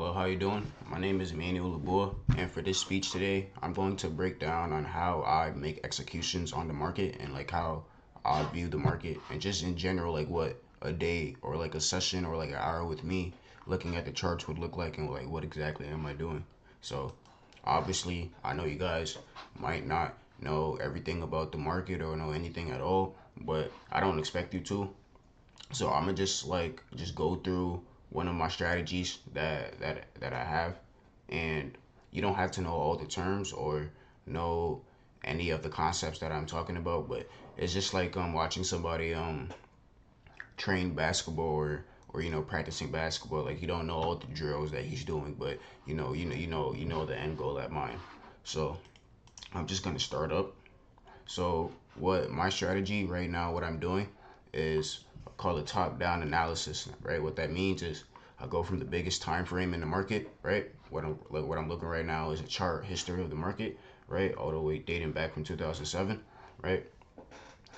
Hello, how you doing? My name is Emanuel Aboua, and for this speech today, I'm going to break down on how I make executions on the market and like how I view the market and just in general like what a day or like a session or like an hour with me looking at the charts would look like and like what exactly am I doing. So, obviously, I know you guys might not know everything about the market or know anything at all, but I don't expect you to. So I'm gonna just go through one of my strategies that I have, and you don't have to know all the terms or know any of the concepts that I'm talking about, but it's just like watching somebody train basketball or practicing basketball. Like you don't know all the drills that he's doing, but you know the end goal at mind. So I'm just gonna start up. So what my strategy right now, what I'm doing is call it top-down analysis, right? What that means is I go from the biggest time frame in the market, right? What I'm looking right now is a chart history of the market, right? All the way dating back from 2007, right?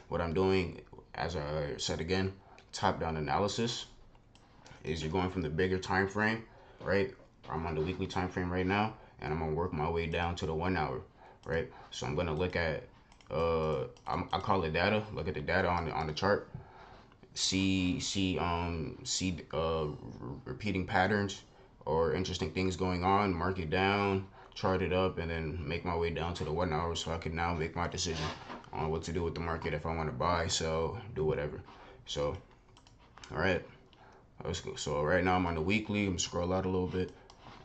What I'm doing, as I said again, top-down analysis is you're going from the bigger time frame, right? I'm on the weekly time frame right now, and I'm gonna work my way down to the 1 hour, right? So I'm gonna look at I call it data. Look at the data on the chart. See repeating patterns or interesting things going on. Mark it down, chart it up, and then make my way down to the 1 hour so I can now make my decision on what to do with the market if I want to buy, sell, do whatever. So, all right, let's go. So right now I'm on the weekly. I'm gonna scroll out a little bit,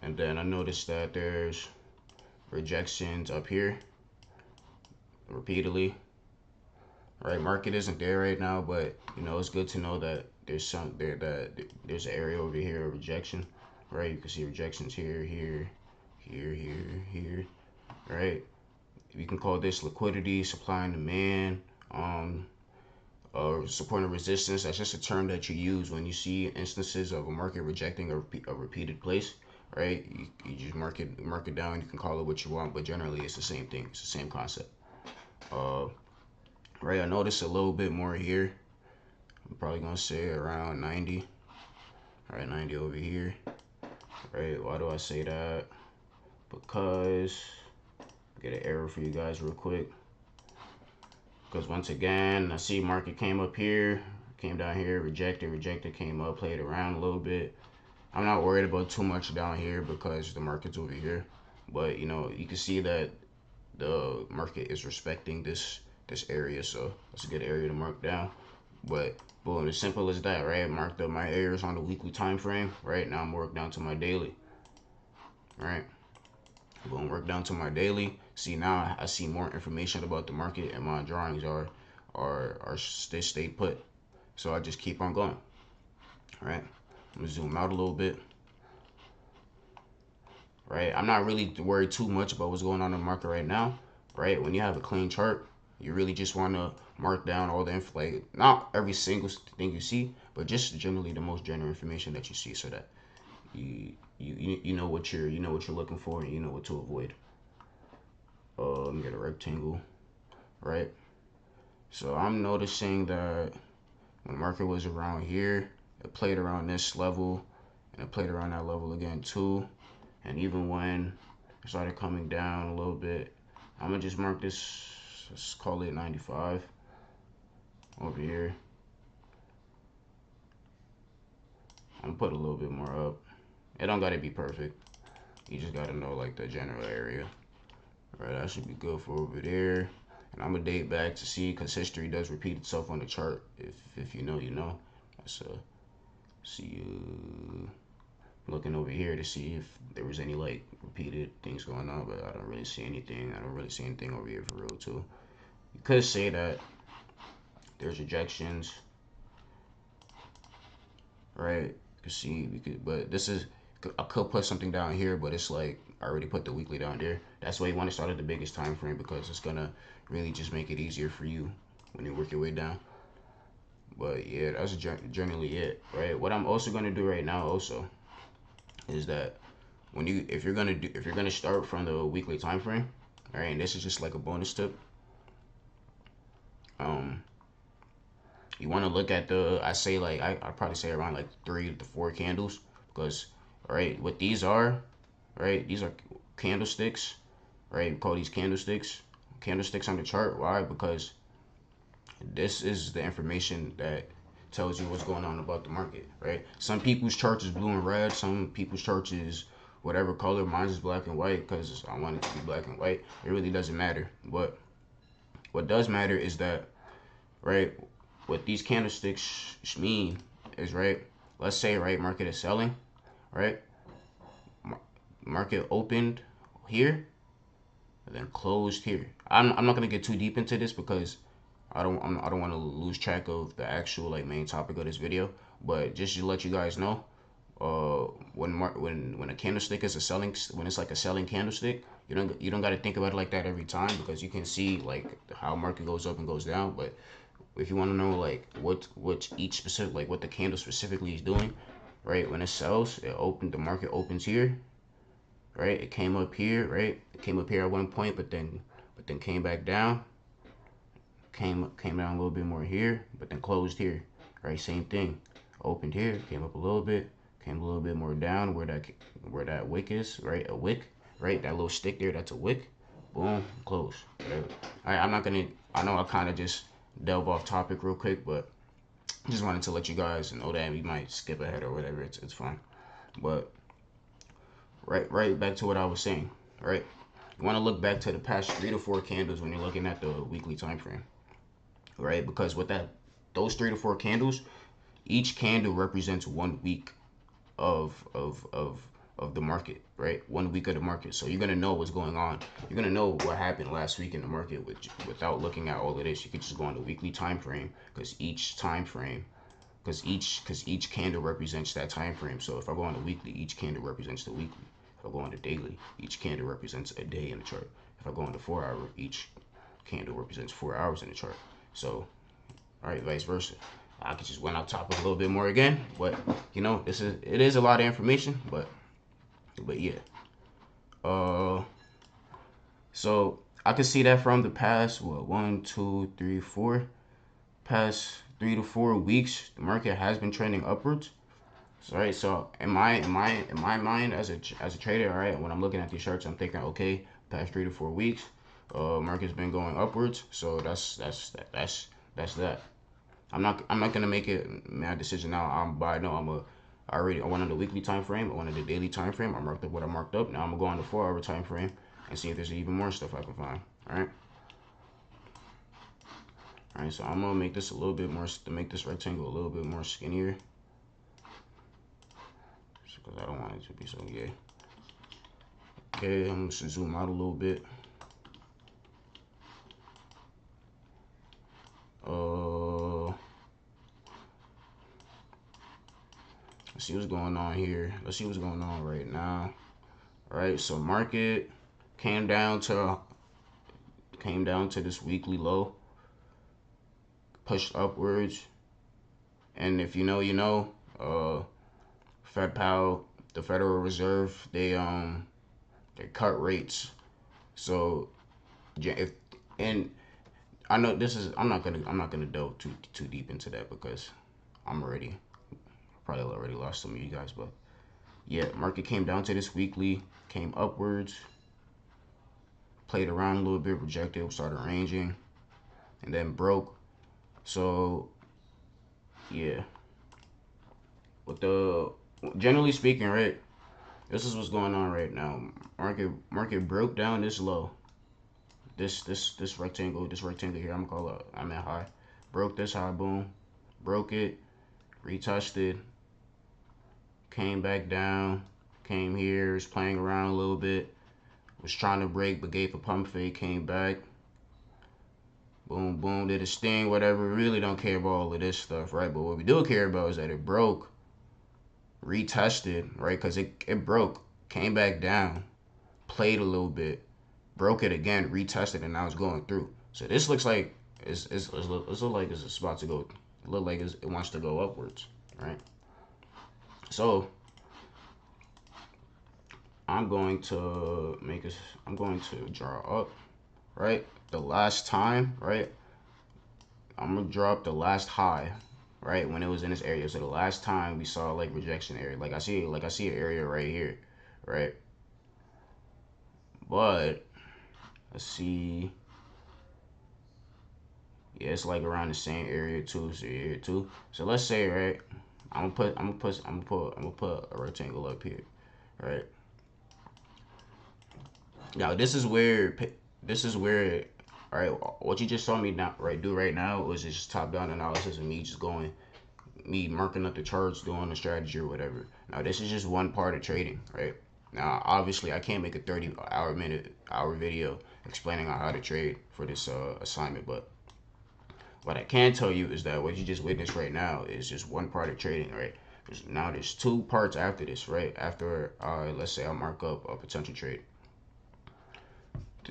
and then I noticed that there's rejections up here repeatedly. Right, market isn't there right now, but it's good to know that there's an area over here of rejection. Right, you can see rejections here, here. Right, you can call this liquidity, supply and demand, or support and resistance. That's just a term that you use when you see instances of a market rejecting a repeated place. Right, you just mark it down. You can call it what you want, but generally it's the same thing. It's the same concept. Uh, right, I noticed a little bit more here. I'm probably gonna say around 90. All right, 90 over here. Right, why do I say that? Because get an error for you guys real quick. Because once again, I see market came up here, came down here, rejected, came up, played around a little bit. I'm not worried about too much down here because the market's over here. But you can see that the market is respecting this area, so that's a good area to mark down. But boom, as simple as that, right? Marked up my areas on the weekly time frame. Right now I'm worked down to my daily. Right, boom, work down to my daily. See, now I see more information about the market, and my drawings are stay put. So I just keep on going. Right, I'm gonna zoom out a little bit. Right, I'm not really worried too much about what's going on in the market right now. Right, when you have a clean chart, you really just want to mark down all the info, like not every single thing you see, but just generally the most general information that you see, so that you know what you're looking for, and you know what to avoid. Let me get a rectangle. Right, so I'm noticing that when the market was around here, it played around this level, and it played around that level again too. And even when it started coming down a little bit, I'm gonna just mark this. Let's call it 95 over here. I'm gonna put a little bit more up. It don't gotta be perfect. You just gotta know like the general area. Right, that should be good for over there. And I'm gonna date back to see, because history does repeat itself on the chart. If you know, you know. That's see looking over here to see if there was any like repeated things going on, but I don't really see anything. I don't really see anything over here for real too. You could say that there's rejections, right? You can see but this is, I could put something down here, but it's like I already put the weekly down there. That's why you want to start at the biggest time frame, because it's gonna really just make it easier for you when you work your way down. But yeah, that's generally it, right? What I'm also gonna do right now also is that if you're gonna start from the weekly time frame, all right, and this is just like a bonus tip. Um, you want to look at I say like I probably say around like 3 to 4 candles, because right? What these are, right? These are candlesticks, right? We call these candlesticks on the chart. Why? Because this is the information that tells you what's going on about the market, right? Some people's charts is blue and red. Some people's charts is whatever color. Mine is black and white because I want it to be black and white. It really doesn't matter. But what does matter is that, right, what these candlesticks mean is, right, let's say, right, market is selling, right? Market opened here and then closed here. I'm not gonna get too deep into this because I don't want to lose track of the actual like main topic of this video. But just to let you guys know, when a candlestick is a selling, when it's like a selling candlestick, you don't got to think about it like that every time, because you can see like how market goes up and goes down. But if you want to know like what each specific, like what the candle specifically is doing, right? When it sells, the market opens here, right? It came up here, right? It came up here at one point, but then came back down, came down a little bit more here, but then closed here, right? Same thing, opened here, came up a little bit, came a little bit more down where that wick is, right? A wick, right? That little stick there, that's a wick. Boom, close. Right? All right, I'm not gonna. I know I kind of just delve off topic real quick, but just wanted to let you guys know that we might skip ahead or whatever. It's fine. But right back to what I was saying. Right, you want to look back to the past 3 to 4 candles when you're looking at the weekly time frame. Right, because with those 3 to 4 candles, each candle represents 1 week of the market, right? 1 week of the market. So you're gonna know what's going on. You're gonna know what happened last week in the market without looking at all of this. You could just go on the weekly time frame, because each candle represents that time frame. So if I go on the weekly, each candle represents the weekly. If I go on the daily, each candle represents a day in the chart. If I go on the 4 hour, each candle represents 4 hours in the chart. So, all right, vice versa. I could just went off topic a little bit more again, but it is a lot of information, but yeah. Uh, so I can see that from the past one, two, three, four, past 3 to 4 weeks, the market has been trending upwards. So, right, so in my mind as a trader, all right, when I'm looking at these charts, I'm thinking, okay, past 3 to 4 weeks, market's been going upwards. So that's that. I'm not gonna make it my decision now. I went on the weekly time frame. I went on the daily time frame. I marked up what I marked up. Now I'm gonna go on the 4 hour time frame and see if there's even more stuff I can find. All right. All right. So I'm gonna make this a little bit more to make this rectangle a little bit more skinnier, because I don't want it to be so gay. Okay. I'm gonna zoom out a little bit. Let's see what's going on here. Let's see what's going on right now. All right, so market came down to this weekly low, pushed upwards, and if you know, you know. Fed Powell, the Federal Reserve, they cut rates. So if and I know this is I'm not gonna delve too deep into that, because I'm already probably already lost some of you guys. But yeah, market came down to this weekly, came upwards, played around a little bit, rejected, started ranging, and then broke. So yeah, with the generally speaking, right, this is what's going on right now. Market broke down this low. This rectangle here, I'm gonna call it, I'm at high. Broke this high, boom. Broke it, retested, came back down, came here, was playing around a little bit, was trying to break but gave a pump fake, came back. Boom, boom, did a sting, whatever. We really don't care about all of this stuff, right? But what we do care about is that it broke, retested, right? Because it broke, came back down, played a little bit, broke it again, retested, and now it's going through. So this looks like it's look like it's about to go. Look like it wants to go upwards, right? So I'm going to draw up, right? The last time, right? I'm gonna draw up the last high. right? When it was in this area. So the last time we saw like rejection area, like I see an area right here, right? But let's see. Yeah, it's like around the same area too. So here too. So let's say, right, I'm gonna put a rectangle up here, right? Now this is where, all right, what you just saw me now, right, do right now was just top down analysis of me just going, me marking up the charts, doing the strategy or whatever. Now this is just one part of trading, right? Now obviously I can't make a 30 hour video explaining on how to trade for this assignment, but what I can tell you is that what you just witnessed right now is just one part of trading, right? There's two parts after this, right? After let's say I mark up a potential trade.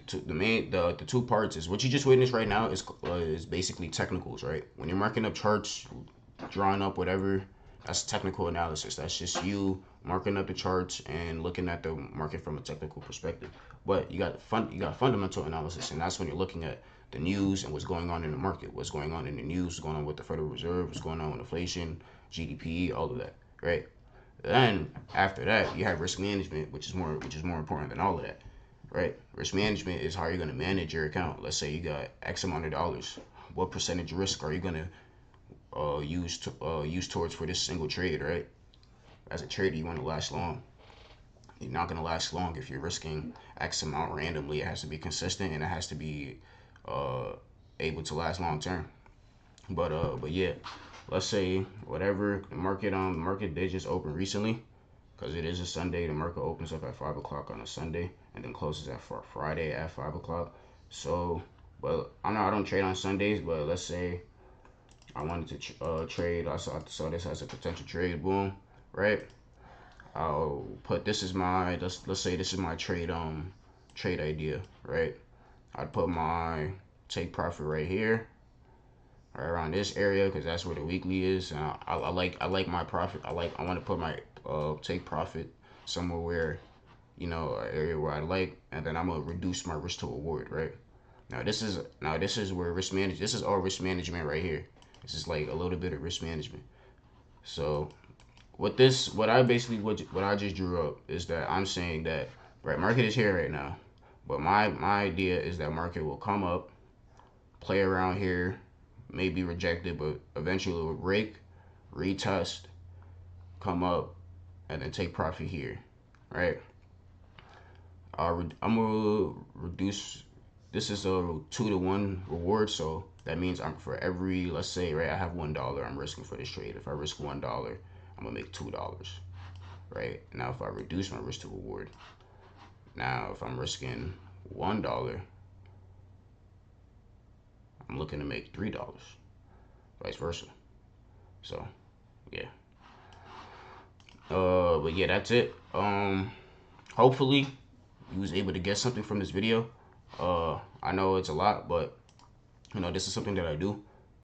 The two parts is what you just witnessed right now is basically technicals, right? When you're marking up charts, drawing up whatever, that's technical analysis. That's just you marking up the charts and looking at the market from a technical perspective. But you got fundamental analysis, and that's when you're looking at the news and what's going on in the market, what's going on in the news, what's going on with the Federal Reserve, what's going on with inflation, GDP, all of that, right? Then after that, you have risk management, which is more important than all of that, right? Risk management is how you're going to manage your account. Let's say you got X amount of dollars. What percentage risk are you going to use towards for this single trade, right? As a trader, you want to last long. You're not going to last long if you're risking X amount randomly. It has to be consistent and it has to be uh, able to last long term. But yeah, let's say whatever the market did just open recently, because it is a Sunday. The market opens up at 5 o'clock on a Sunday and then closes at Friday at 5 o'clock. So, but I don't trade on Sundays. But let's say I wanted to trade. I saw this as a potential trade. Boom, right? I'll put this is my let's say this is my trade idea, right? I'd put my take profit right here, right around this area, because that's where the weekly is. And I like my profit. I want to put my take profit somewhere where, an area where I like, and then I'm gonna reduce my risk to reward, right? This is where risk manage. This is all risk management right here. This is like a little bit of risk management. So what I just drew up is that I'm saying that, right, market is here right now, but my idea is that market will come up, play around here, may be rejected, but eventually it will break, retest, come up, and then take profit here, right? I'm gonna reduce. This is a 2-to-1 reward, so that means I'm for every, let's say, right, I have $1 I'm risking for this trade. If I risk $1, I'm gonna make $2, right? Now if I reduce my risk to reward, now if I'm risking $1, I'm looking to make $3, vice versa. So yeah. But yeah, that's it. Hopefully you was able to get something from this video. I know it's a lot, but this is something that I do.